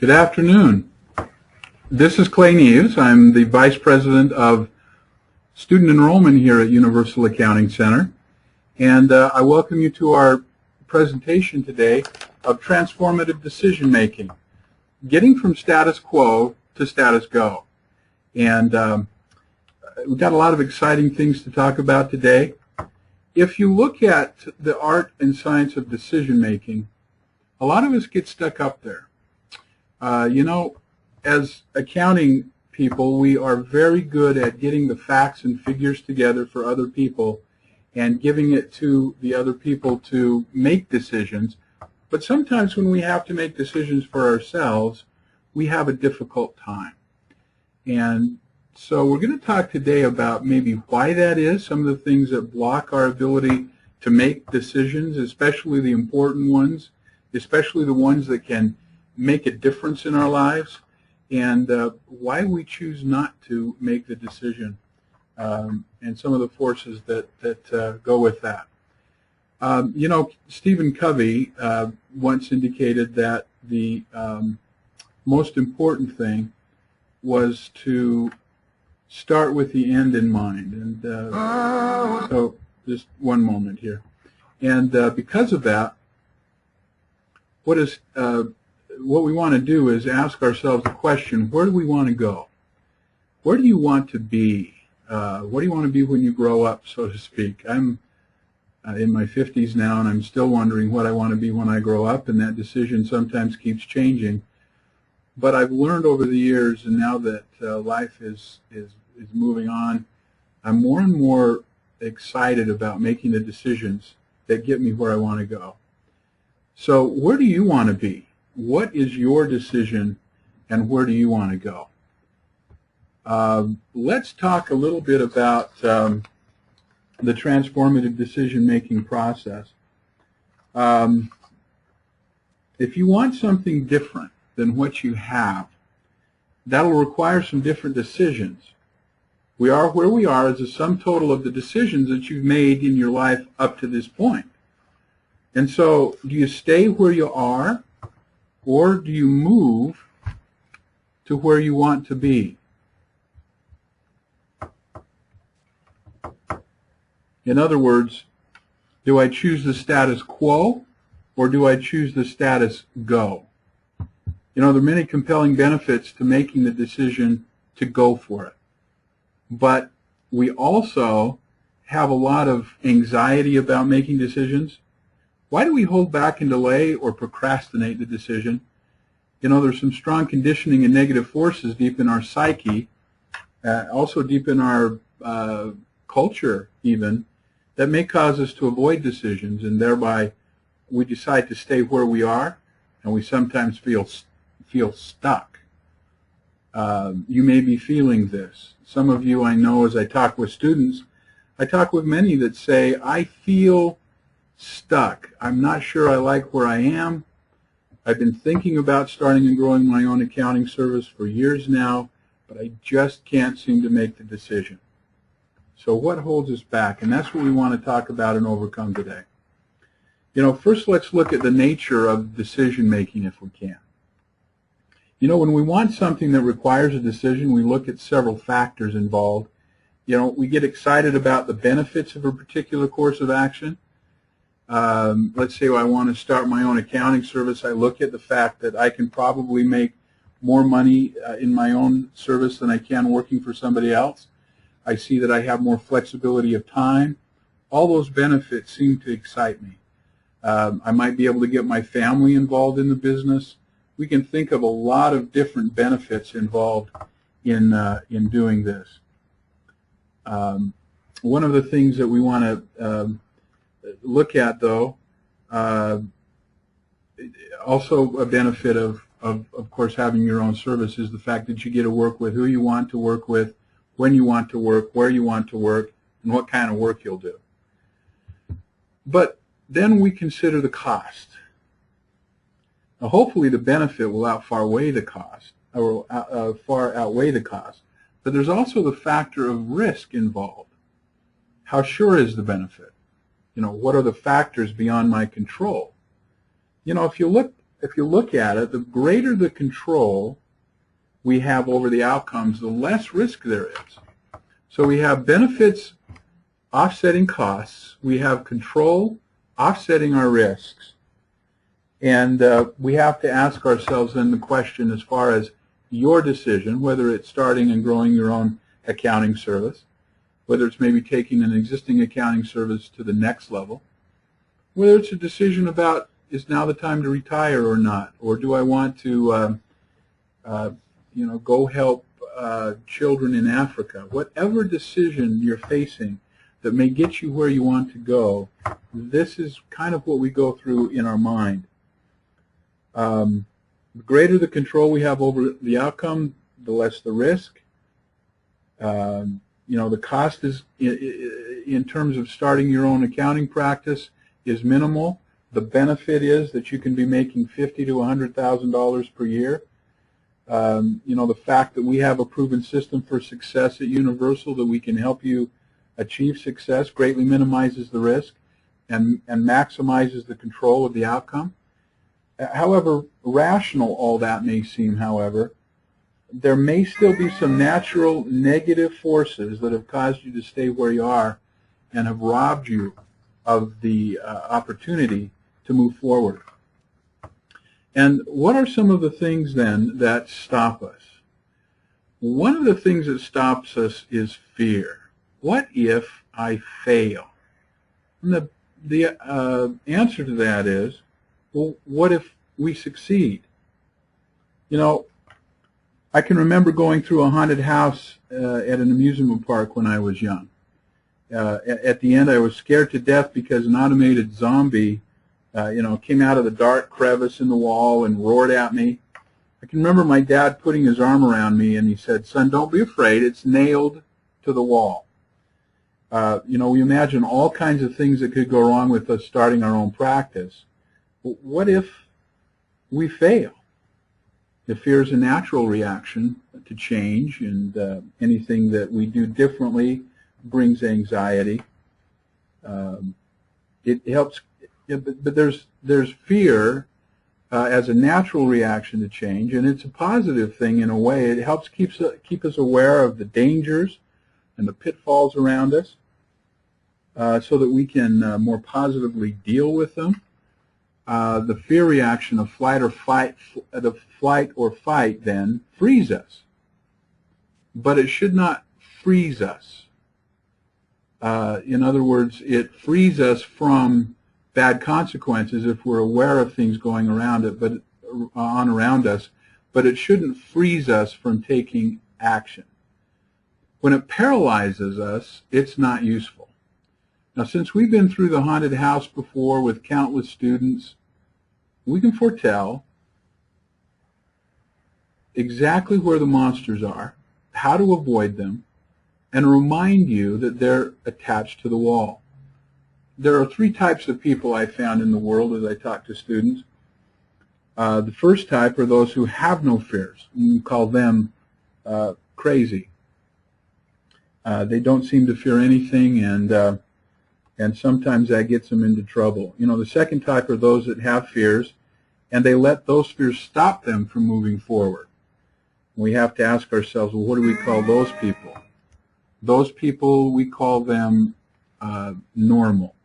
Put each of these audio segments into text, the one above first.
Good afternoon. This is Clay Neves. I'm the Vice President of Student Enrollment here at Universal Accounting Center, and I welcome you to our presentation today of transformative decision making, getting from status quo to status go. And we've got a lot of exciting things to talk about today. If you look at the art and science of decision making, a lot of us get stuck up there. As accounting people, we are very good at getting the facts and figures together for other people and giving it to the other people to make decisions. But sometimes when we have to make decisions for ourselves, we have a difficult time. And so we're going to talk today about maybe why that is, some of the things that block our ability to make decisions, especially the important ones, especially the ones that can make a difference in our lives, and why we choose not to make the decision, and some of the forces that go with that. Stephen Covey once indicated that the most important thing was to start with the end in mind. And so just one moment here. And because of that, what we want to do is ask ourselves the question, where do we want to go? Where do you want to be? What do you want to be when you grow up, so to speak? I'm in my 50s now, and I'm still wondering what I want to be when I grow up, and that decision sometimes keeps changing. But I've learned over the years, and now that life is moving on, I'm more and more excited about making the decisions that get me where I want to go. So where do you want to be? What is your decision, and where do you want to go? Let's talk a little bit about the transformative decision-making process. If you want something different than what you have, that'll require some different decisions. We are where we are as a sum total of the decisions that you've made in your life up to this point. And so, do you stay where you are, or do you move to where you want to be? In other words, do I choose the status quo, or do I choose the status go? There are many compelling benefits to making the decision to go for it. But we also have a lot of anxiety about making decisions. Why do we hold back and delay or procrastinate the decision? There's some strong conditioning and negative forces deep in our psyche, also deep in our culture even, that may cause us to avoid decisions, and thereby we decide to stay where we are, and we sometimes feel stuck. You may be feeling this. Some of you, I know, as I talk with students, I talk with many that say, I feel stuck. I'm not sure I like where I am. I've been thinking about starting and growing my own accounting service for years now, but I just can't seem to make the decision. So what holds us back? And that's what we want to talk about and overcome today. First let's look at the nature of decision making if we can. When we want something that requires a decision, we look at several factors involved. We get excited about the benefits of a particular course of action. Let's say I want to start my own accounting service. I look at the fact that I can probably make more money in my own service than I can working for somebody else. I see that I have more flexibility of time. All those benefits seem to excite me. I might be able to get my family involved in the business. We can think of a lot of different benefits involved in doing this. One of the things that we want to look at, though, also a benefit of course, having your own service is the fact that you get to work with who you want to work with, when you want to work, where you want to work, and what kind of work you'll do. But then we consider the cost. Now, hopefully the benefit will far outweigh the cost, but there's also the factor of risk involved. How sure is the benefit? What are the factors beyond my control? If you look if you look at it, the greater the control we have over the outcomes, the less risk there is. So we have benefits offsetting costs. We have control offsetting our risks. And we have to ask ourselves then the question as far as your decision, whether it's starting and growing your own accounting service, whether it's maybe taking an existing accounting service to the next level, whether it's a decision about is now the time to retire or not, or do I want to go help children in Africa. Whatever decision you're facing that may get you where you want to go, this is kind of what we go through in our mind. The greater the control we have over the outcome, the less the risk. The cost is, in terms of starting your own accounting practice, is minimal. The benefit is that you can be making $50,000 to $100,000 per year. The fact that we have a proven system for success at Universal that we can help you achieve success greatly minimizes the risk and maximizes the control of the outcome. However rational all that may seem, however, there may still be some natural negative forces that have caused you to stay where you are and have robbed you of the opportunity to move forward. And what are some of the things then that stop us? One of the things that stops us is fear. What if I fail? And the answer to that is, well, what if we succeed? I can remember going through a haunted house at an amusement park when I was young. At the end, I was scared to death because an automated zombie came out of the dark crevice in the wall and roared at me. I can remember my dad putting his arm around me and he said, "Son, don't be afraid. It's nailed to the wall." We imagine all kinds of things that could go wrong with us starting our own practice. But what if we fail? The fear is a natural reaction to change, and anything that we do differently brings anxiety. It helps. But there's fear as a natural reaction to change, and it's a positive thing in a way. It helps keep us aware of the dangers and the pitfalls around us, so that we can more positively deal with them. The fear reaction of flight or fight then frees us, but it should not freeze us. In other words, it frees us from bad consequences if we're aware of things going around us, but it shouldn't freeze us from taking action. When it paralyzes us, it's not useful. Now, since we've been through the haunted house before with countless students, we can foretell exactly where the monsters are, how to avoid them, and remind you that they're attached to the wall. There are three types of people I found in the world as I talk to students. The first type are those who have no fears. We call them crazy. They don't seem to fear anything, and sometimes that gets them into trouble. The second type are those that have fears, and they let those fears stop them from moving forward. We have to ask ourselves, well, what do we call those people? Those people, we call them normal.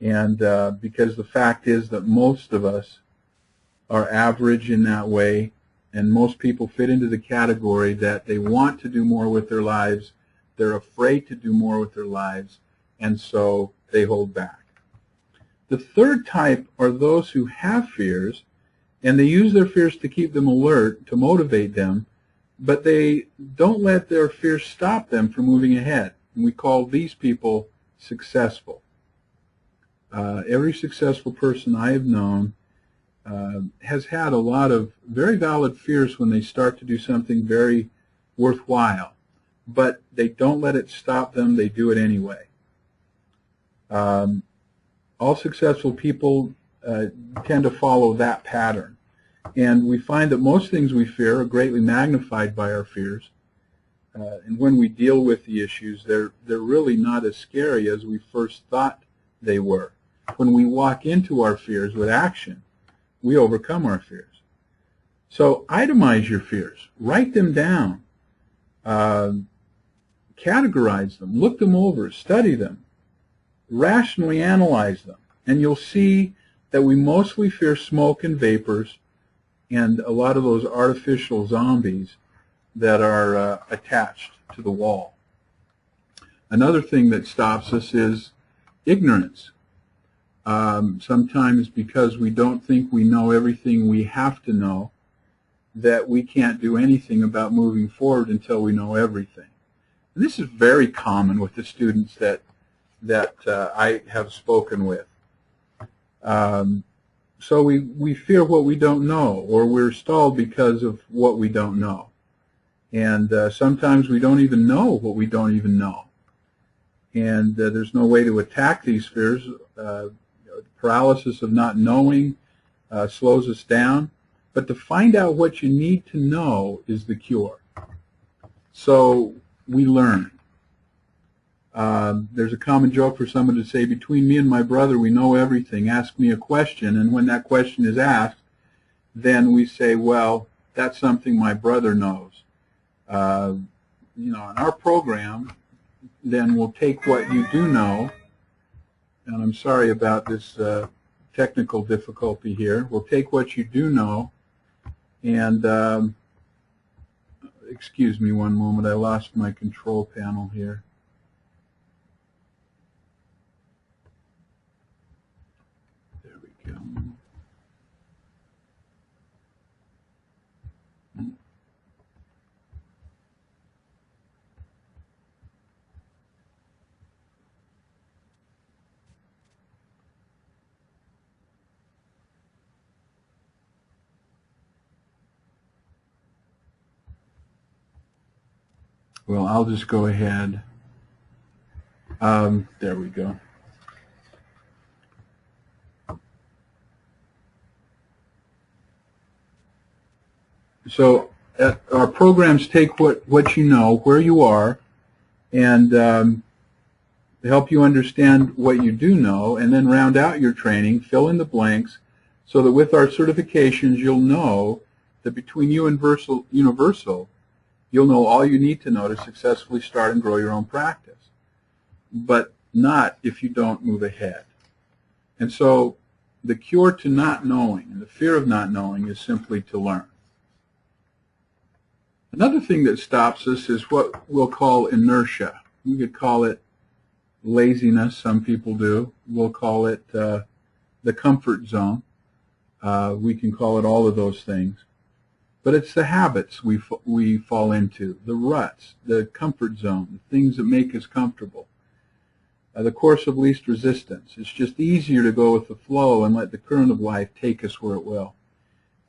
And because the fact is that most of us are average in that way, and most people fit into the category that they want to do more with their lives, they're afraid to do more with their lives, and so they hold back. The third type are those who have fears, and they use their fears to keep them alert, to motivate them, but they don't let their fears stop them from moving ahead. And we call these people successful. Every successful person I have known has had a lot of very valid fears when they start to do something very worthwhile, but they don't let it stop them. They do it anyway. All successful people tend to follow that pattern. And we find that most things we fear are greatly magnified by our fears. And when we deal with the issues, they're really not as scary as we first thought they were. When we walk into our fears with action, we overcome our fears. So itemize your fears. Write them down. Categorize them. Look them over. Study them. Rationally analyze them. And you'll see that we mostly fear smoke and vapors and a lot of those artificial zombies that are attached to the wall. Another thing that stops us is ignorance. Sometimes because we don't think we know everything we have to know, that we can't do anything about moving forward until we know everything. And this is very common with the students that I have spoken with. So we fear what we don't know, or we're stalled because of what we don't know. And sometimes we don't even know what we don't even know. And there's no way to attack these fears. Paralysis of not knowing slows us down. But to find out what you need to know is the cure. So we learn. There's a common joke for someone to say, between me and my brother, we know everything. Ask me a question. And when that question is asked, then we say, well, that's something my brother knows. In our program, then we'll take what you do know, and I'm sorry about this technical difficulty here. We'll take what you do know, and excuse me one moment, I lost my control panel here. There we go. Well, I'll just go ahead. There we go. So our programs take what you know, where you are, and help you understand what you do know, and then round out your training, fill in the blanks, so that with our certifications you'll know that between you and Universal, you'll know all you need to know to successfully start and grow your own practice. But not if you don't move ahead. And so the cure to not knowing and the fear of not knowing is simply to learn. Another thing that stops us is what we'll call inertia. We could call it laziness, some people do. We'll call it the comfort zone. We can call it all of those things. But it's the habits we fall into, the ruts, the comfort zone, the things that make us comfortable. The course of least resistance. It's just easier to go with the flow and let the current of life take us where it will.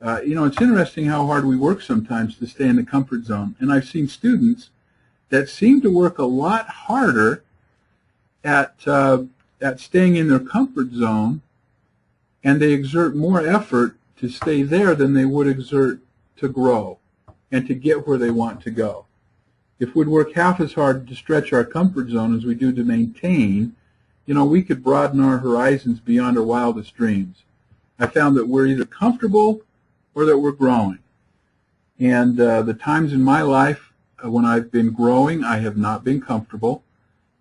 It's interesting how hard we work sometimes to stay in the comfort zone. And I've seen students that seem to work a lot harder at staying in their comfort zone, and they exert more effort to stay there than they would exert to grow and to get where they want to go. If we'd work half as hard to stretch our comfort zone as we do to maintain, we could broaden our horizons beyond our wildest dreams. I found that we're either comfortable or that we're growing. And the times in my life when I've been growing, I have not been comfortable.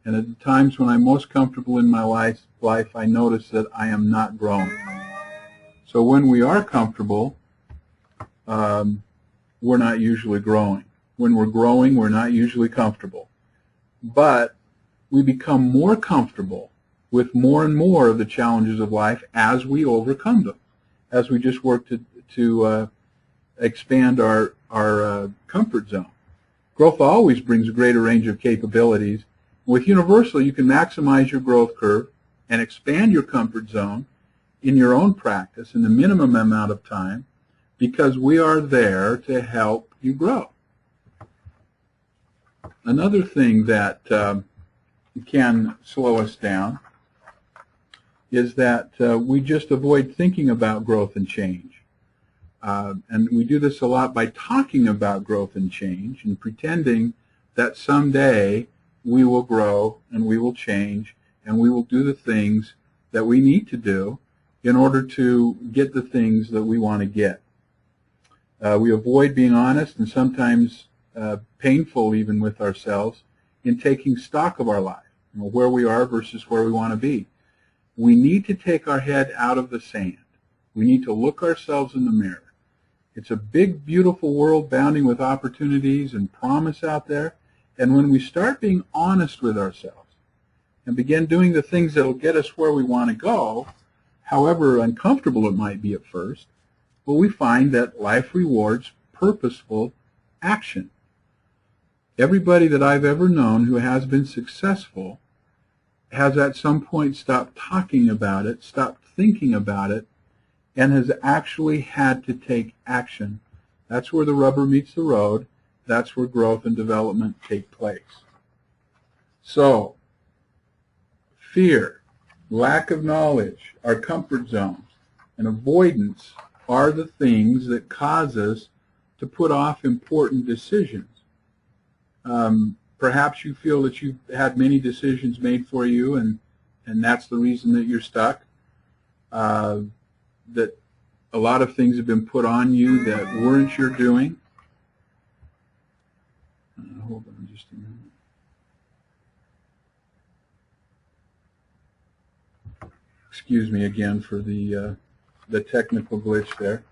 And at the times when I'm most comfortable in my life, I notice that I am not growing. So when we are comfortable, we're not usually growing. When we're growing, we're not usually comfortable. But we become more comfortable with more and more of the challenges of life as we overcome them, as we just work to expand our comfort zone. Growth always brings a greater range of capabilities. With Universal, you can maximize your growth curve and expand your comfort zone in your own practice in the minimum amount of time, because we are there to help you grow. Another thing that can slow us down is that we just avoid thinking about growth and change. And we do this a lot by talking about growth and change and pretending that someday we will grow and we will change and we will do the things that we need to do in order to get the things that we want to get. We avoid being honest and sometimes painful even with ourselves in taking stock of our life, where we are versus where we want to be. We need to take our head out of the sand. We need to look ourselves in the mirror. It's a big, beautiful world bounding with opportunities and promise out there. And when we start being honest with ourselves and begin doing the things that will get us where we want to go, however uncomfortable it might be at first, well, we find that life rewards purposeful action. Everybody that I've ever known who has been successful has at some point stopped talking about it, stopped thinking about it, and has actually had to take action. That's where the rubber meets the road. That's where growth and development take place. So, fear, lack of knowledge, our comfort zones, and avoidance are the things that cause us to put off important decisions. Perhaps you feel that you've had many decisions made for you, and that's the reason that you're stuck. That a lot of things have been put on you that weren't your doing. Hold on just a minute. Excuse me again for the technical glitch there.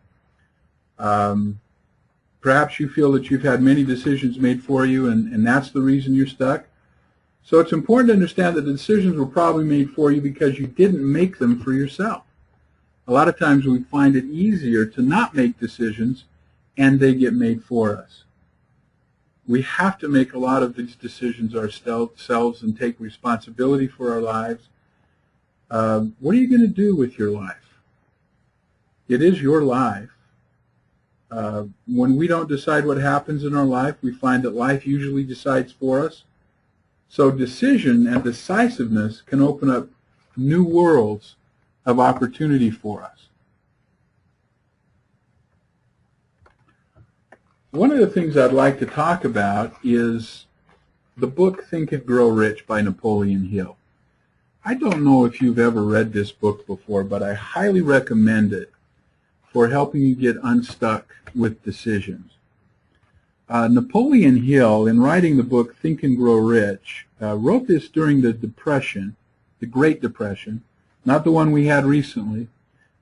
Perhaps you feel that you've had many decisions made for you, and that's the reason you're stuck. So it's important to understand that the decisions were probably made for you because you didn't make them for yourself. A lot of times we find it easier to not make decisions, and they get made for us. We have to make a lot of these decisions ourselves and take responsibility for our lives. What are you going to do with your life? It is your life. When we don't decide what happens in our life, we find that life usually decides for us. So decision and decisiveness can open up new worlds of opportunity for us. One of the things I'd like to talk about is the book Think and Grow Rich by Napoleon Hill. I don't know if you've ever read this book before, but I highly recommend it for helping you get unstuck with decisions. Napoleon Hill, in writing the book Think and Grow Rich, wrote this during the Depression, the Great Depression, not the one we had recently,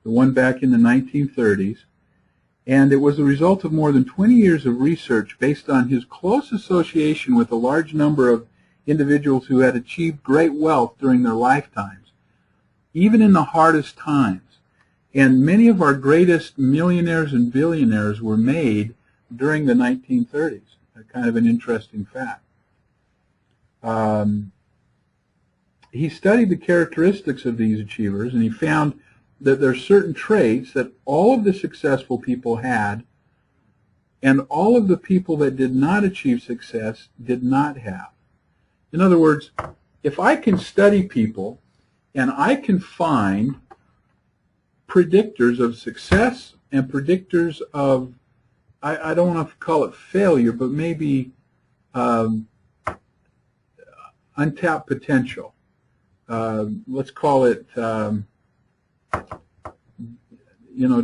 the one back in the 1930s, and it was the result of more than 20 years of research based on his close association with a large number of individuals who had achieved great wealth during their lifetimes, even in the hardest times. And many of our greatest millionaires and billionaires were made during the 1930s. Kind of an interesting fact. He studied the characteristics of these achievers, and he found that there are certain traits that all of the successful people had, and all of the people that did not achieve success did not have. In other words, if I can study people and I can find predictors of success and predictors of, I don't want to call it failure, but maybe untapped potential. Let's call it,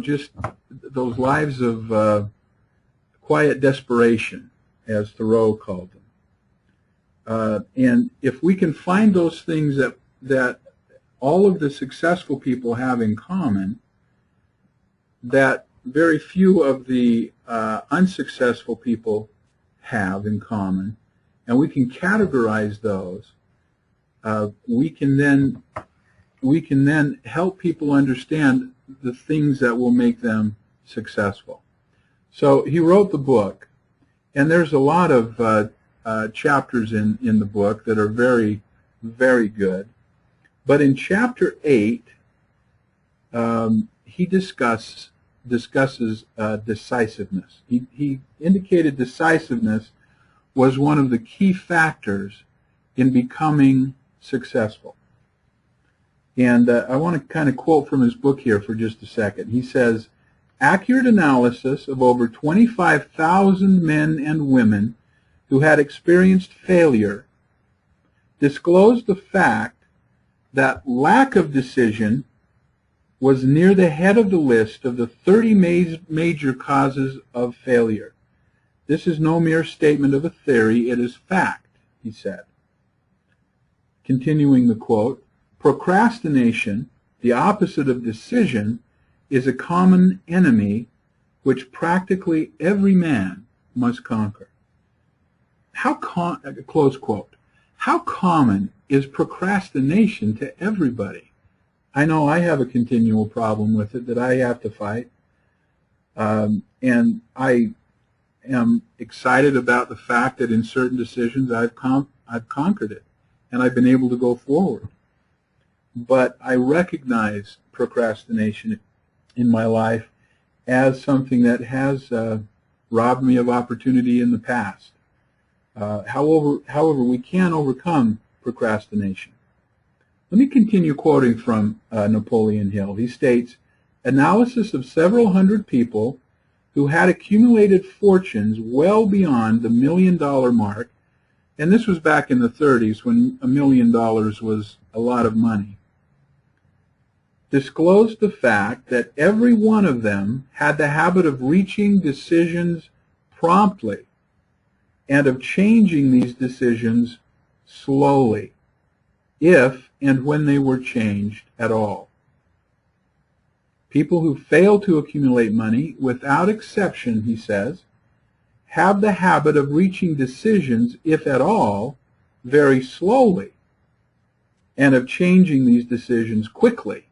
just those lives of quiet desperation, as Thoreau called them. And if we can find those things that all of the successful people have in common, that very few of the unsuccessful people have in common, and we can categorize those, we can then help people understand the things that will make them successful. So he wrote the book, and there's a lot of chapters in the book that are very, very good. But in chapter 8, he discusses decisiveness. He indicated decisiveness was one of the key factors in becoming successful. And I want to kind of quote from his book here for just a second. He says, accurate analysis of over 25,000 men and women who had experienced failure disclosed the fact that lack of decision was near the head of the list of the 30 major causes of failure. This is no mere statement of a theory, it is fact, he said. Continuing the quote, procrastination, the opposite of decision, is a common enemy which practically every man must conquer. Close quote. How common is procrastination to everybody? I know I have a continual problem with it that I have to fight, and I am excited about the fact that in certain decisions I've conquered it, and I've been able to go forward. But I recognize procrastination in my life as something that has robbed me of opportunity in the past. However, we can overcome procrastination. Let me continue quoting from Napoleon Hill. He states, analysis of several hundred people who had accumulated fortunes well beyond the $1 million mark, and this was back in the 30s when $1 million was a lot of money, disclosed the fact that every one of them had the habit of reaching decisions promptly and of changing these decisions slowly, if and when they were changed at all. People who fail to accumulate money, without exception, he says, have the habit of reaching decisions, if at all, very slowly, and of changing these decisions quickly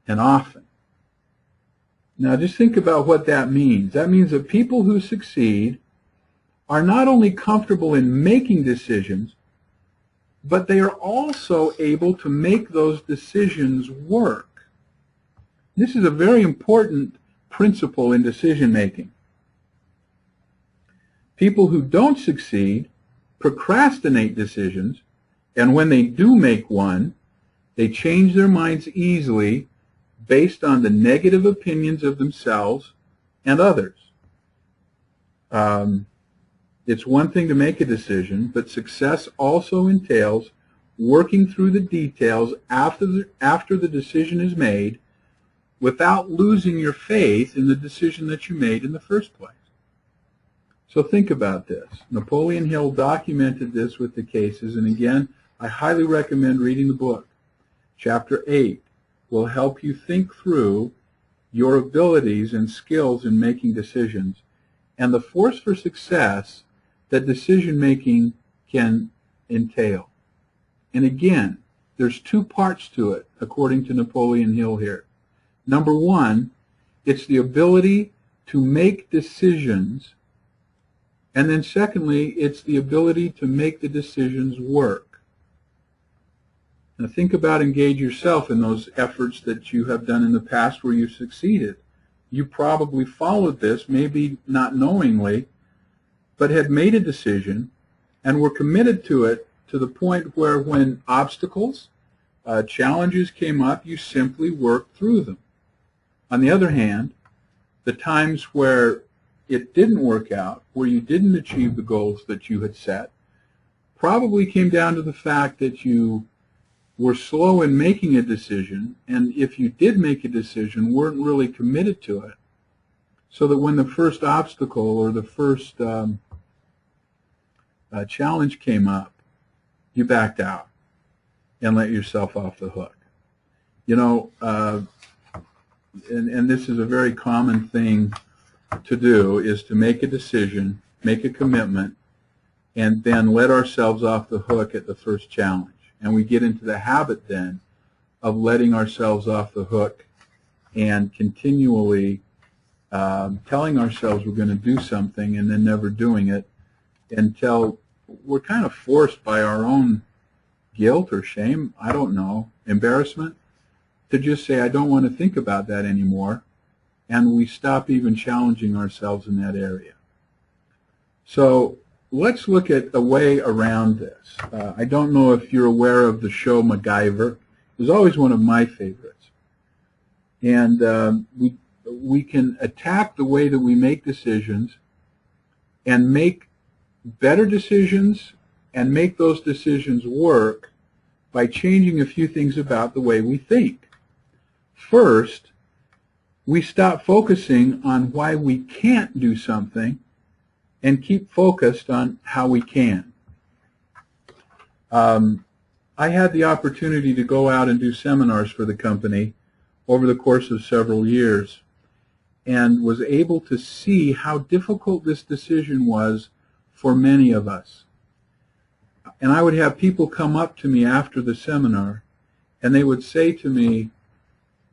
and often. Now just think about what that means. That means that people who succeed are not only comfortable in making decisions, but they are also able to make those decisions work. This is a very important principle in decision making. People who don't succeed procrastinate decisions, and when they do make one, they change their minds easily based on the negative opinions of themselves and others. It's one thing to make a decision, but success also entails working through the details after the decision is made without losing your faith in the decision that you made in the first place. So think about this. Napoleon Hill documented this with the cases, and again, I highly recommend reading the book. Chapter 8 will help you think through your abilities and skills in making decisions and the force for success that decision-making can entail. And again, there's two parts to it, according to Napoleon Hill here. Number one, it's the ability to make decisions, and then secondly, it's the ability to make the decisions work. Now think about engage yourself in those efforts that you have done in the past where you've succeeded. You probably followed this, maybe not knowingly, but had made a decision and were committed to it to the point where when obstacles, challenges came up, you simply worked through them. On the other hand, the times where it didn't work out, where you didn't achieve the goals that you had set, probably came down to the fact that you were slow in making a decision, and if you did make a decision, weren't really committed to it, so that when the first obstacle or the first challenge came up, you backed out and let yourself off the hook. You know, and this is a very common thing to do, is to make a decision, make a commitment, and then let ourselves off the hook at the first challenge. And we get into the habit then of letting ourselves off the hook and continually telling ourselves we're going to do something and then never doing it until we're kind of forced by our own guilt or shame, I don't know, embarrassment, to just say, I don't want to think about that anymore, and we stop even challenging ourselves in that area. So let's look at a way around this. I don't know if you're aware of the show MacGyver. It was always one of my favorites. And we can attack the way that we make decisions and make better decisions and make those decisions work by changing a few things about the way we think. First, we stop focusing on why we can't do something and keep focused on how we can. I had the opportunity to go out and do seminars for the company over the course of several years and was able to see how difficult this decision was for many of us. And I would have people come up to me after the seminar and they would say to me,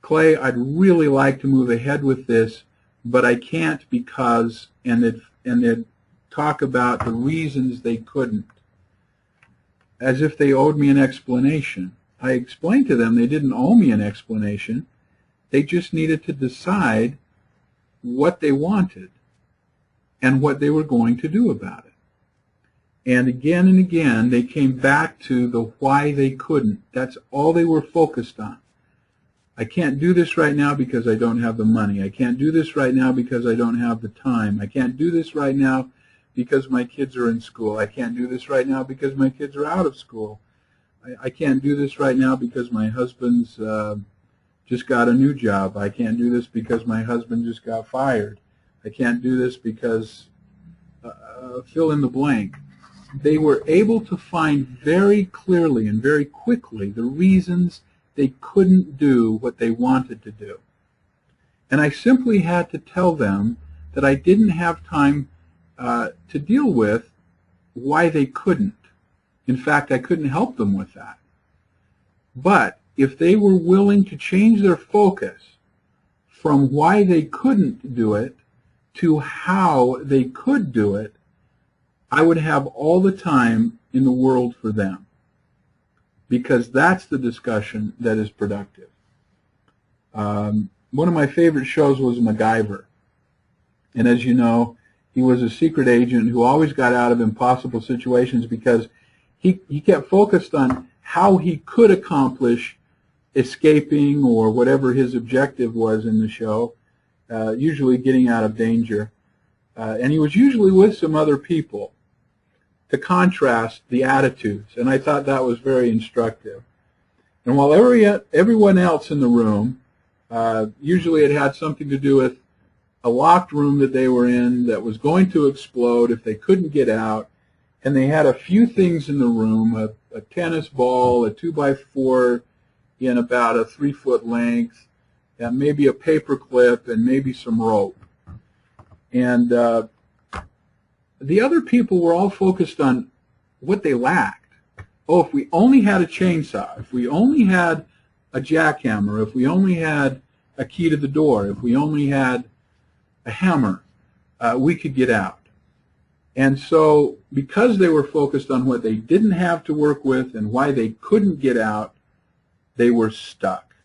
Clay, I'd really like to move ahead with this, but I can't because, and they'd talk about the reasons they couldn't, as if they owed me an explanation. I explained to them they didn't owe me an explanation. They just needed to decide what they wanted and what they were going to do about it. And again, they came back to the why they couldn't. That's all they were focused on. I can't do this right now because I don't have the money. I can't do this right now because I don't have the time. I can't do this right now because my kids are in school. I can't do this right now because my kids are out of school. I can't do this right now because my husband's just got a new job. I can't do this because my husband just got fired. I can't do this because fill in the blank. They were able to find very clearly and very quickly the reasons they couldn't do what they wanted to do. And I simply had to tell them that I didn't have time to deal with why they couldn't. In fact, I couldn't help them with that. But if they were willing to change their focus from why they couldn't do it to how they could do it, I would have all the time in the world for them, because that's the discussion that is productive. One of my favorite shows was MacGyver. And as you know, he was a secret agent who always got out of impossible situations because he kept focused on how he could accomplish escaping or whatever his objective was in the show, usually getting out of danger. And he was usually with some other people to contrast the attitudes, and I thought that was very instructive. And while everyone else in the room, usually it had something to do with a locked room that they were in that was going to explode if they couldn't get out, and they had a few things in the room, a tennis ball, a 2x4 in about a 3-foot length, and maybe a paper clip, and maybe some rope. And the other people were all focused on what they lacked. Oh, if we only had a chainsaw, if we only had a jackhammer, if we only had a key to the door, if we only had a hammer, we could get out. And so because they were focused on what they didn't have to work with and why they couldn't get out, they were stuck.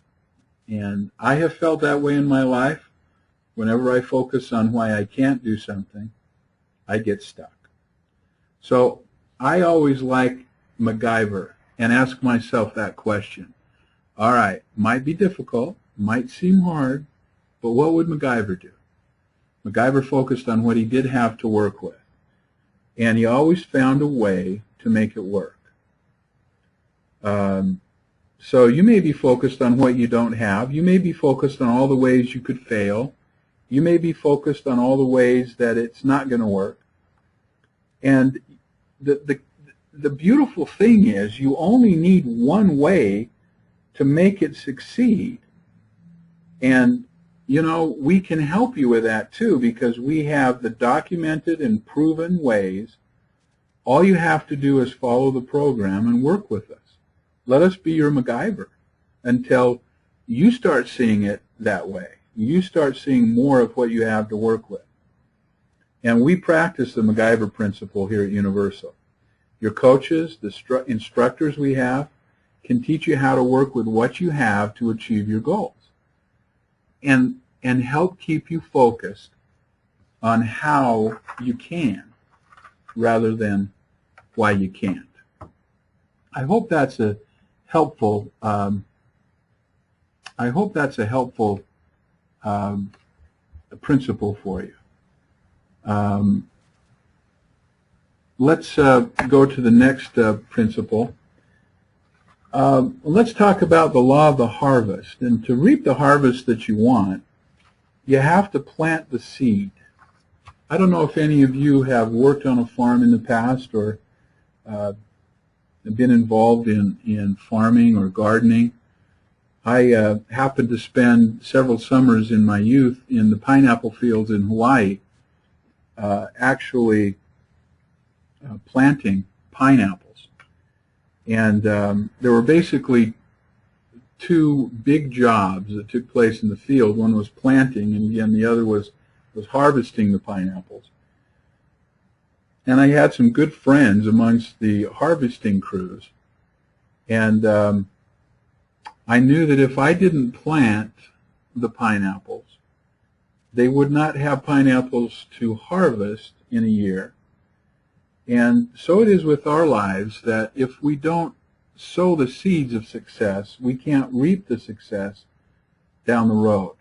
And I have felt that way in my life. Whenever I focus on why I can't do something, I get stuck. So I always like MacGyver and ask myself that question. All right, might be difficult, might seem hard, but what would MacGyver do? MacGyver focused on what he did have to work with, and he always found a way to make it work. So you may be focused on what you don't have. You may be focused on all the ways you could fail. You may be focused on all the ways that it's not going to work. And the beautiful thing is you only need one way to make it succeed. And, you know, we can help you with that too, because we have the documented and proven ways. All you have to do is follow the program and work with us. Let us be your MacGyver until you start seeing it that way. You start seeing more of what you have to work with. And we practice the MacGyver principle here at Universal. Your coaches, the instructors we have, can teach you how to work with what you have to achieve your goals. And help keep you focused on how you can rather than why you can't. I hope that's a helpful principle for you. Let's go to the next principle. Let's talk about the law of the harvest. And to reap the harvest that you want, you have to plant the seed. I don't know if any of you have worked on a farm in the past or been involved in farming or gardening. I happened to spend several summers in my youth in the pineapple fields in Hawaii, actually planting pineapples. And there were basically two big jobs that took place in the field. One was planting, and again the other was harvesting the pineapples. And I had some good friends amongst the harvesting crews. And I knew that if I didn't plant the pineapples, they would not have pineapples to harvest in a year. And so it is with our lives, that if we don't sow the seeds of success, we can't reap the success down the road.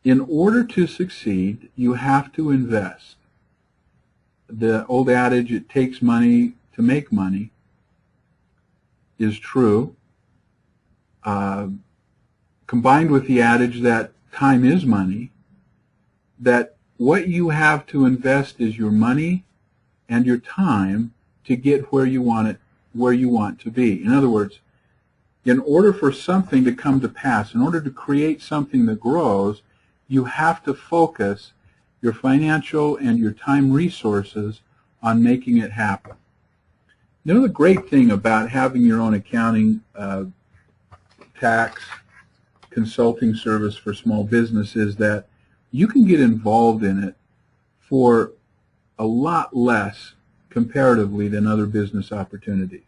In order to succeed, you have to invest. The old adage, it takes money to make money, is true. Combined with the adage that time is money, that what you have to invest is your money and your time to get where you want to be. In other words, in order for something to come to pass, in order to create something that grows, you have to focus your financial and your time resources on making it happen. You know, the great thing about having your own accounting, tax, consulting service for small business is that you can get involved in it for a lot less comparatively than other business opportunities.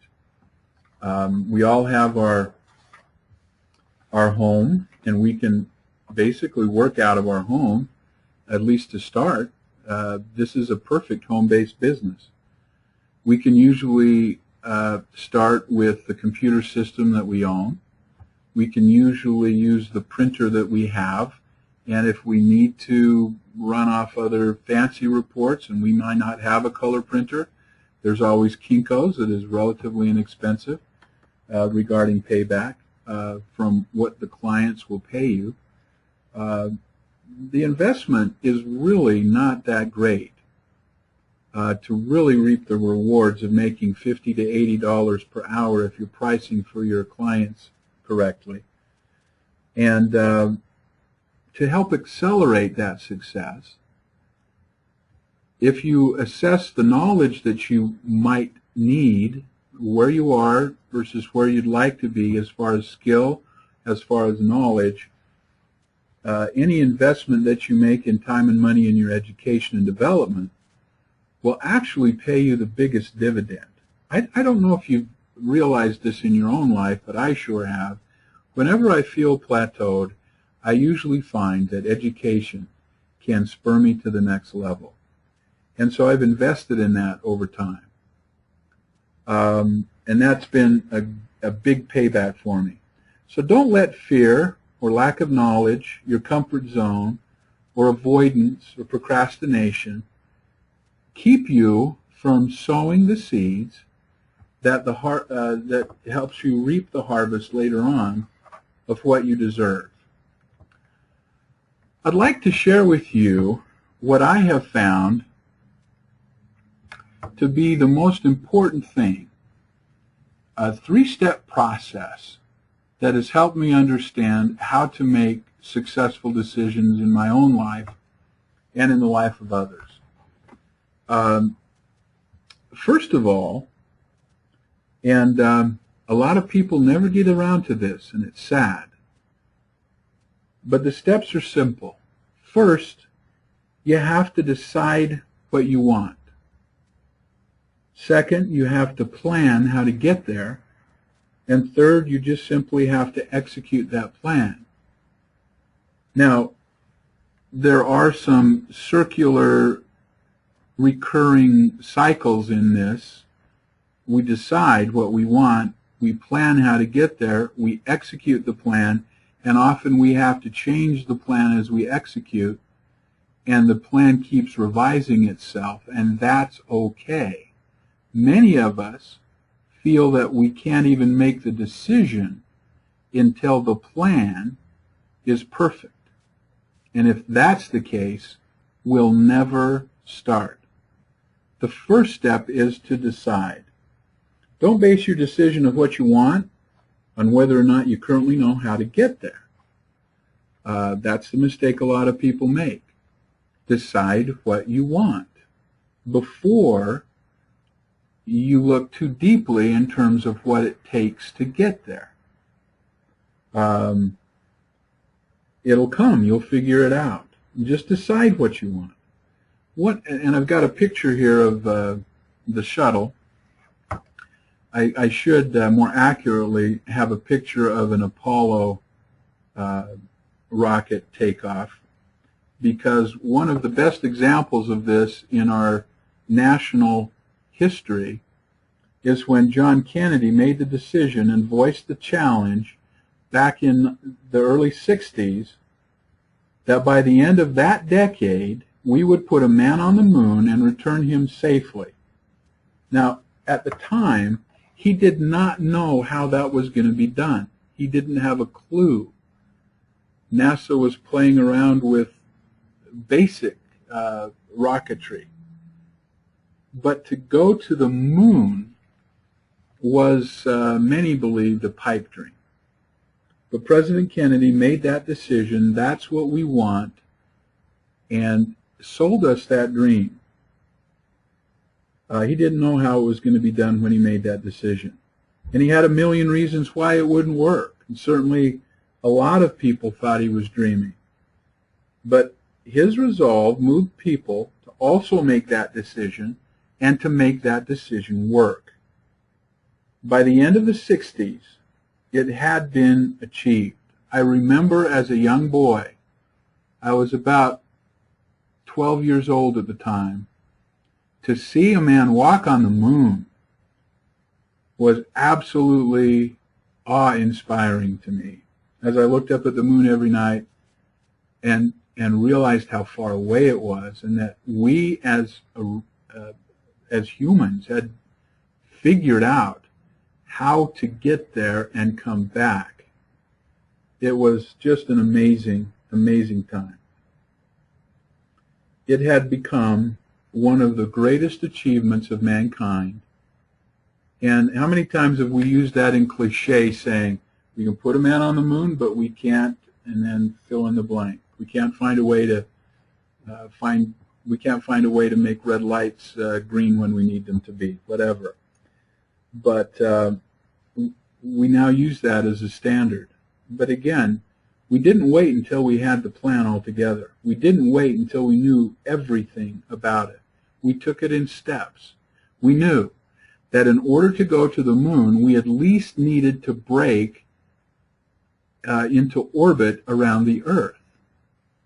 We all have our home, and we can basically work out of our home, at least to start. This is a perfect home-based business. We can usually start with the computer system that we own. We can usually use the printer that we have, and if we need to run off other fancy reports and we might not have a color printer, there's always Kinko's that is relatively inexpensive regarding payback from what the clients will pay you. The investment is really not that great to really reap the rewards of making $50 to $80 per hour if you're pricing for your clients correctly. And to help accelerate that success, if you assess the knowledge that you might need, where you are versus where you'd like to be as far as skill, as far as knowledge, any investment that you make in time and money in your education and development will actually pay you the biggest dividend. I don't know if you've realized this in your own life, but I sure have. Whenever I feel plateaued, I usually find that education can spur me to the next level. And so I've invested in that over time. And that's been a big payback for me. So don't let fear or lack of knowledge, your comfort zone, or avoidance or procrastination keep you from sowing the seeds that that helps you reap the harvest later on of what you deserve. I'd like to share with you what I have found to be the most important thing, a three-step process that has helped me understand how to make successful decisions in my own life and in the life of others. First of all, and a lot of people never get around to this, and it's sad, but the steps are simple. First, you have to decide what you want. Second, you have to plan how to get there. And third, you just simply have to execute that plan. Now, there are some circular recurring cycles in this. We decide what we want, we plan how to get there, we execute the plan, and often we have to change the plan as we execute, and the plan keeps revising itself, and that's okay. Many of us feel that we can't even make the decision until the plan is perfect. And if that's the case, we'll never start. The first step is to decide. Don't base your decision of what you want on whether or not you currently know how to get there. That's the mistake a lot of people make. Decide what you want before you look too deeply in terms of what it takes to get there. It'll come. You'll figure it out. Just decide what you want. And I've got a picture here of the shuttle. I should more accurately have a picture of an Apollo rocket takeoff, because one of the best examples of this in our national history is when John Kennedy made the decision and voiced the challenge back in the early 60s that by the end of that decade we would put a man on the moon and return him safely. Now, at the time, he did not know how that was going to be done. He didn't have a clue. NASA was playing around with basic rocketry. But to go to the moon was, many believed, a pipe dream. But President Kennedy made that decision, that's what we want, and sold us that dream. He didn't know how it was going to be done when he made that decision. And he had a million reasons why it wouldn't work. And certainly a lot of people thought he was dreaming. But his resolve moved people to also make that decision and to make that decision work. By the end of the 60s, it had been achieved. I remember as a young boy, I was about 12 years old at the time, to see a man walk on the moon was absolutely awe-inspiring to me. As I looked up at the moon every night and realized how far away it was, and that we as humans had figured out how to get there and come back. It was just an amazing, amazing time. It had become one of the greatest achievements of mankind. And how many times have we used that in cliche, saying, we can put a man on the moon, but we can't, and then fill in the blank. We can't find a way to make red lights green when we need them to be, whatever. But we now use that as a standard. But again, we didn't wait until we had the plan all together. We didn't wait until we knew everything about it. We took it in steps. We knew that in order to go to the moon, we at least needed to break into orbit around the Earth.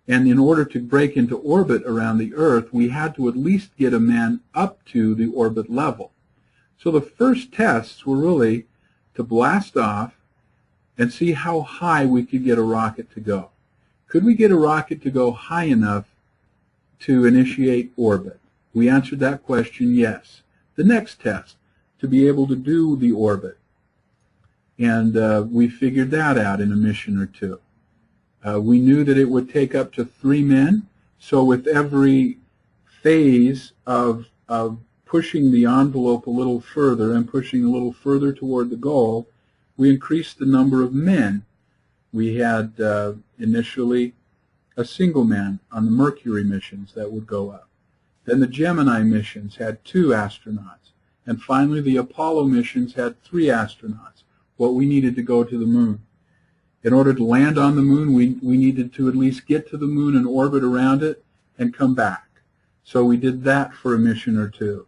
And in order to break into orbit around the Earth, we had to at least get a man up to the orbit level. So the first tests were really to blast off and see how high we could get a rocket to go. Could we get a rocket to go high enough to initiate orbit? We answered that question, yes. The next test, to be able to do the orbit. And we figured that out in a mission or two. We knew that it would take up to 3 men, so with every phase of pushing the envelope a little further and pushing a little further toward the goal, we increased the number of men. We had initially a single man on the Mercury missions that would go up. Then the Gemini missions had 2 astronauts. And finally the Apollo missions had 3 astronauts, what we needed to go to the moon. In order to land on the moon, we needed to at least get to the moon and orbit around it and come back. So we did that for a mission or 2.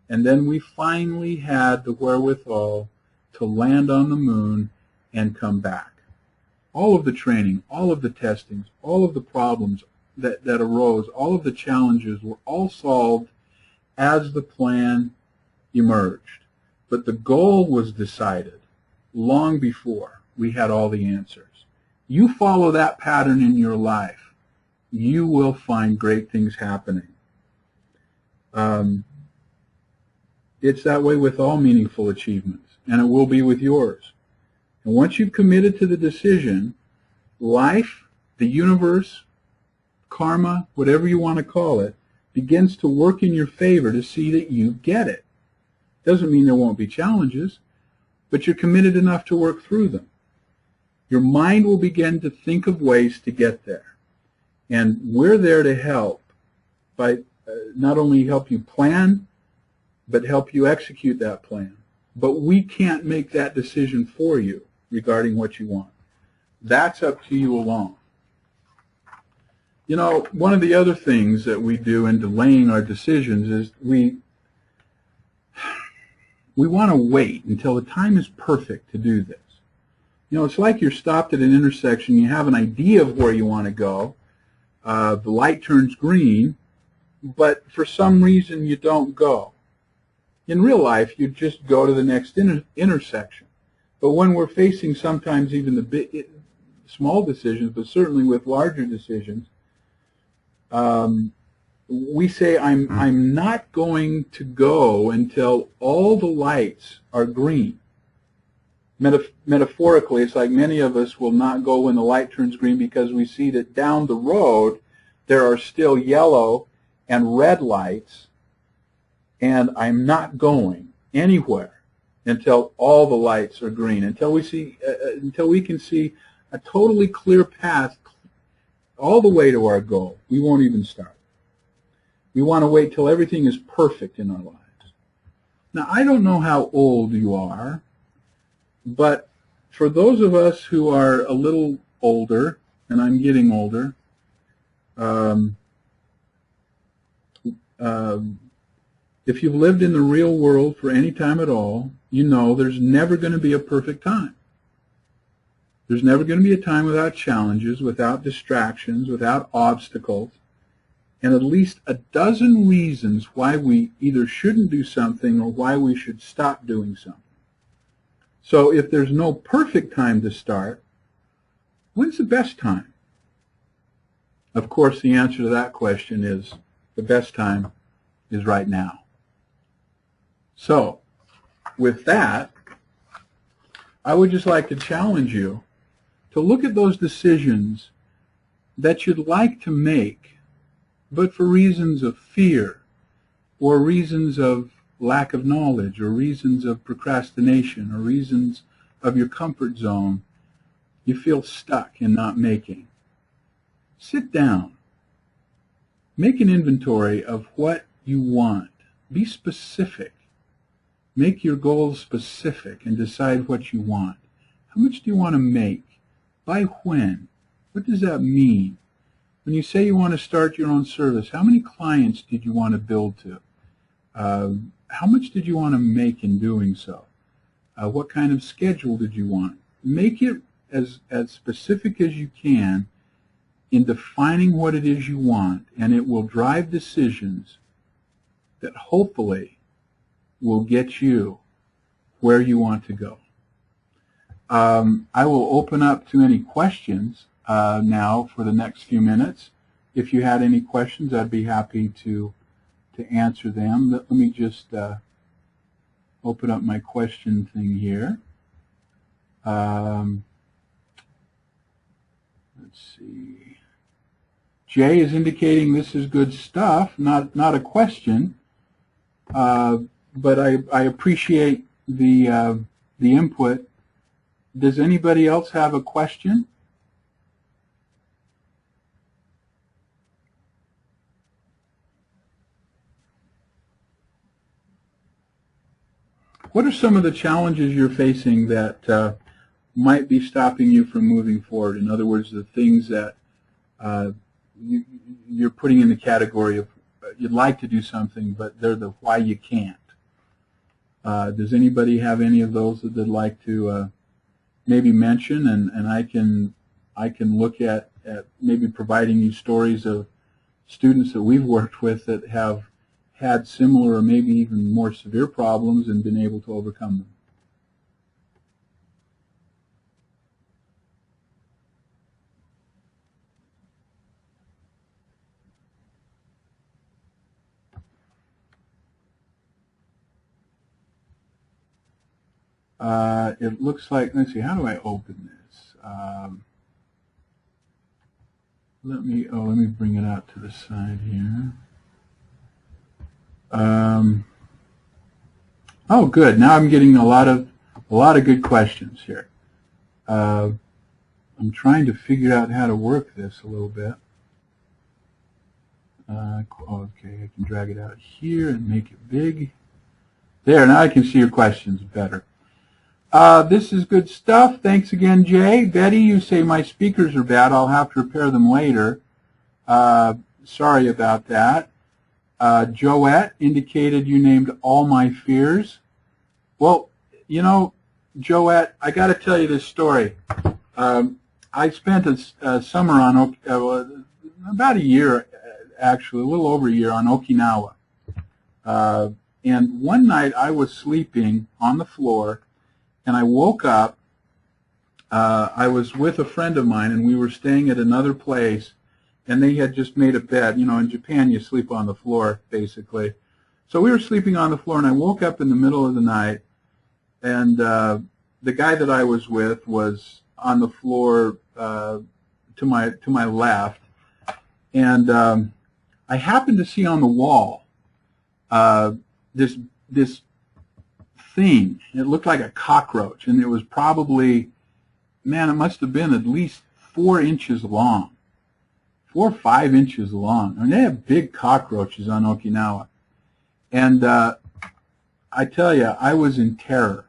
And then we finally had the wherewithal to land on the moon and come back. All of the training, all of the testings, all of the problems that arose, all of the challenges were all solved as the plan emerged. But the goal was decided long before we had all the answers. You follow that pattern in your life, you will find great things happening. It's that way with all meaningful achievements. and it will be with yours. And once you've committed to the decision, life, the universe, karma, whatever you want to call it, begins to work in your favor to see that you get it. Doesn't mean there won't be challenges, but you're committed enough to work through them. Your mind will begin to think of ways to get there. And we're there to help by not only help you plan, but help you execute that plan. But we can't make that decision for you regarding what you want. That's up to you alone. You know, one of the other things that we do in delaying our decisions is we want to wait until the time is perfect to do this. You know, it's like you're stopped at an intersection, you have an idea of where you want to go, the light turns green, but for some reason you don't go. In real life, you just go to the next intersection. But when we're facing sometimes even the small decisions, but certainly with larger decisions, we say, I'm not going to go until all the lights are green. Metaphorically, it's like many of us will not go when the light turns green because we see that down the road there are still yellow and red lights, and I'm not going anywhere until all the lights are green, until we can see a totally clear path all the way to our goal. We won't even start. We want to wait till everything is perfect in our lives. Now, I don't know how old you are, but for those of us who are a little older, and I'm getting older, if you've lived in the real world for any time at all, you know there's never going to be a perfect time. There's never going to be a time without challenges, without distractions, without obstacles, and at least a dozen reasons why we either shouldn't do something or why we should stop doing something. So if there's no perfect time to start, when's the best time? Of course, the answer to that question is the best time is right now. So, with that, I would just like to challenge you to look at those decisions that you'd like to make, but for reasons of fear, or reasons of lack of knowledge, or reasons of procrastination, or reasons of your comfort zone, you feel stuck in not making. Sit down. Make an inventory of what you want. Be specific. Make your goals specific and decide what you want. How much do you want to make? By when? What does that mean? When you say you want to start your own service, how many clients did you want to build to? How much did you want to make in doing so? What kind of schedule did you want? Make it as specific as you can in defining what it is you want, and it will drive decisions that hopefully will get you where you want to go. I will open up to any questions now for the next few minutes. If you had any questions, I'd be happy to answer them. Let me just open up my question thing here. Let's see. Jay is indicating this is good stuff, not a question, but I appreciate the input. Does anybody else have a question? What are some of the challenges you're facing that might be stopping you from moving forward? In other words, the things that you're putting in the category of you'd like to do something, but they're the why you can't. Does anybody have any of those that they'd like to maybe mention, and I can look at maybe providing you stories of students that we've worked with that have had similar or maybe even more severe problems and been able to overcome them. It looks like, let's see, how do I open this? Let me bring it out to the side here. Oh, good. Now I'm getting a lot of good questions here. I'm trying to figure out how to work this a little bit. Okay, I can drag it out here and make it big. There, now I can see your questions better. This is good stuff. Thanks again, Jay. Betty, you say my speakers are bad. I'll have to repair them later. Sorry about that. Joette indicated you named all my fears. Well, you know, Joette, I got to tell you this story. I spent a summer on about a year, actually, a little over a year on Okinawa. And one night I was sleeping on the floor, and I woke up. I was with a friend of mine, and we were staying at another place, and they had just made a bed. You know, in Japan, you sleep on the floor, basically. So we were sleeping on the floor, and I woke up in the middle of the night, and the guy that I was with was on the floor to my left, and I happened to see on the wall this thing. It looked like a cockroach, and it was probably, man, it must have been at least 4 inches long, 4 or 5 inches long. I mean, they have big cockroaches on Okinawa, and I tell you, I was in terror.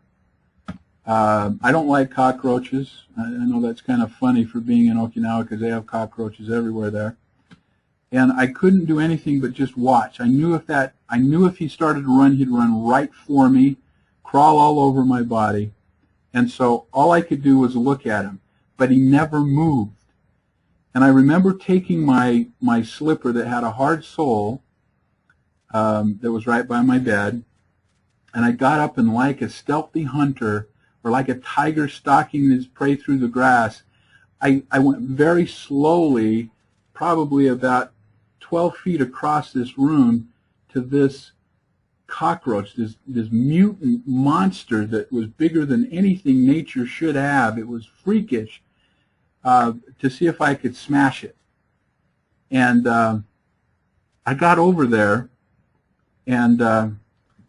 I don't like cockroaches. I know that's kind of funny for being in Okinawa because they have cockroaches everywhere there. And I couldn't do anything but just watch. I knew if he started to run, he'd run right for me, crawl all over my body. And so all I could do was look at him. But he never moved. And I remember taking my slipper that had a hard sole that was right by my bed, and I got up and, like a stealthy hunter or like a tiger stalking his prey through the grass, I went very slowly, probably about 12 feet across this room, to this cockroach, this mutant monster that was bigger than anything nature should have. It was freakish, to see if I could smash it. And I got over there and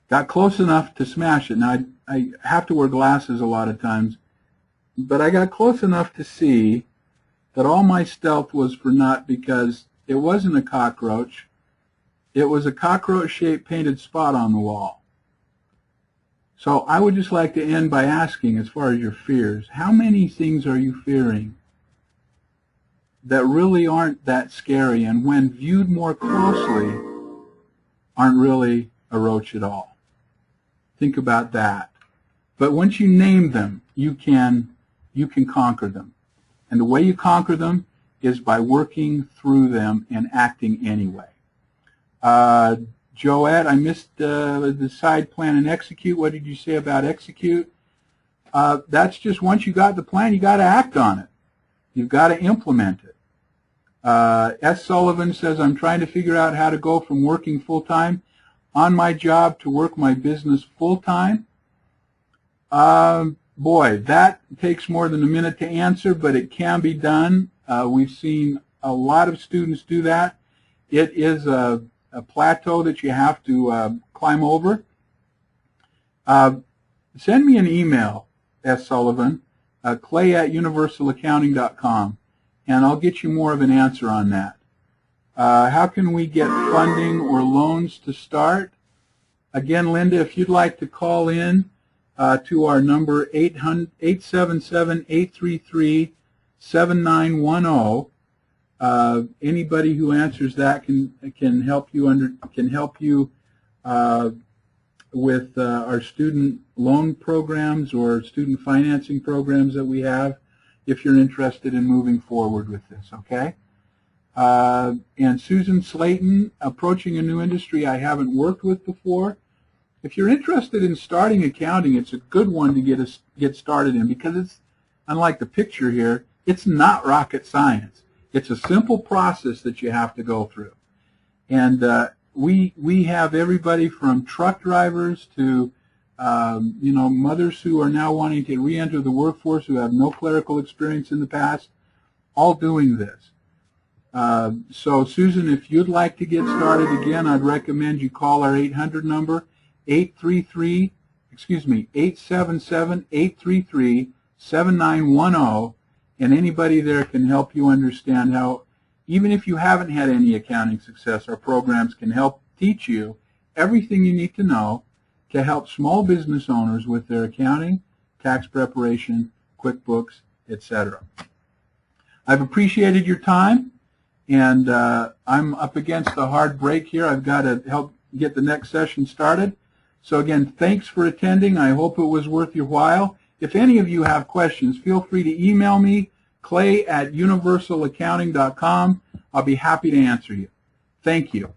got close enough to smash it. Now, I have to wear glasses a lot of times, but I got close enough to see that all my stealth was for naught, because it wasn't a cockroach. It was a cockroach-shaped painted spot on the wall. So I would just like to end by asking, as far as your fears, how many things are you fearing that really aren't that scary, and when viewed more closely, aren't really a roach at all? Think about that. But once you name them, you can conquer them. And the way you conquer them is by working through them and acting anyway. Joette, I missed decide, plan, and execute. What did you say about execute? That's just, once you got the plan, you got to act on it. You've got to implement it. S. Sullivan says, I'm trying to figure out how to go from working full-time on my job to work my business full-time. Boy, that takes more than a minute to answer, but it can be done. We've seen a lot of students do that. It is a plateau that you have to climb over. Send me an email, S. Sullivan, clay@universalaccounting.com, and I'll get you more of an answer on that. How can we get funding or loans to start? Again, Linda, if you'd like to call in to our number 877-833-7910. Anybody who answers that can help you with our student loan programs or student financing programs that we have, if you're interested in moving forward with this. Okay. And Susan Slayton, approaching a new industry I haven't worked with before. If you're interested in starting accounting, it's a good one to get started in, because it's, unlike the picture here, it's not rocket science. It's a simple process that you have to go through. And we have everybody from truck drivers to You know, mothers who are now wanting to re-enter the workforce who have no clerical experience in the past, all doing this. So Susan, if you'd like to get started again, I'd recommend you call our 800 number, 877-833-7910, and anybody there can help you understand how, even if you haven't had any accounting success, our programs can help teach you everything you need to know to help small business owners with their accounting, tax preparation, QuickBooks, etc. I've appreciated your time, and I'm up against a hard break here. I've got to help get the next session started. So again, thanks for attending. I hope it was worth your while. If any of you have questions, feel free to email me, clay@universalaccounting.com. I'll be happy to answer you. Thank you.